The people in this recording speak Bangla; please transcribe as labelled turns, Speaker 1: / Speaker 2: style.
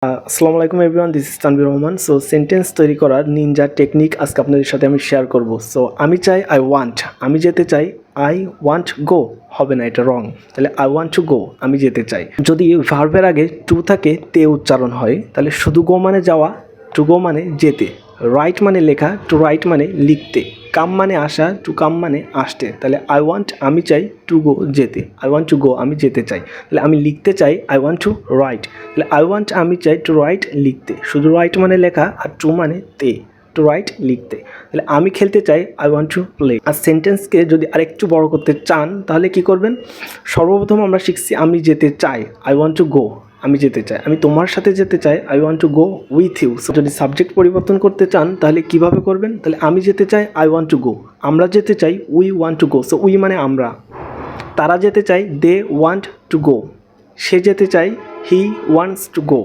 Speaker 1: আসসালামু আলাইকুম everyone, this is Tanvir Rahman. So sentence তৈরি করার নিনজা টেকনিক আজকে আপনাদের সাথে আমি শেয়ার করব। সো আমি চাই, আই ওয়ান্ট, আমি যেতে চাই। আই ওয়ান্ট গো হবে না, এটা রং। তাহলে আই ওয়ান্ট টু গো, আমি যেতে চাই। যদি ভার্বের আগে টু থাকে, তে উচ্চারণ হয়, তাহলে শুধু গো মানে যাওয়া, টু গো মানে যেতে, রাইট মানে লেখা, টু রাইট মানে লিখতে, কাম মানে আসা, টু কাম মানে আসতে। তাহলে আই ওয়ান্ট আমি চাই, টু গো যেতে, আই ওয়ান্ট টু গো আমি যেতে চাই। তাহলে আমি লিখতে চাই, আই ওয়ান্ট টু রাইট। তাহলে আই ওয়ান্ট আমি চাই, টু রাইট লিখতে, শুধু রাইট মানে লেখা আর টু মানে তে, টু রাইট লিখতে। তাহলে আমি খেলতে চাই, আই ওয়ান্ট টু প্লে। আর সেন্টেন্সকে যদি আরেকটু বড় করতে চান তাহলে কি করবেন? সর্বপ্রথম আমরা শিখছি আমি যেতে চাই, আই ওয়ান্ট টু গো, আমি যেতে চাই, আমি তোমার সাথে যেতে চাই, I want to go with you. So যদি সাবজেক্ট পরিবর্তন করতে চান তাহলে কিভাবে করবেন? তাহলে আমি যেতে চাই, আই ওয়ান্ট টু গো, আমরা যেতে চাই, we want to go. So we মানে আমরা, তারা যেতে চাই, দে ওয়ান্ট টু গো, সে যেতে চাই, হি ওয়ান্টস টু গো।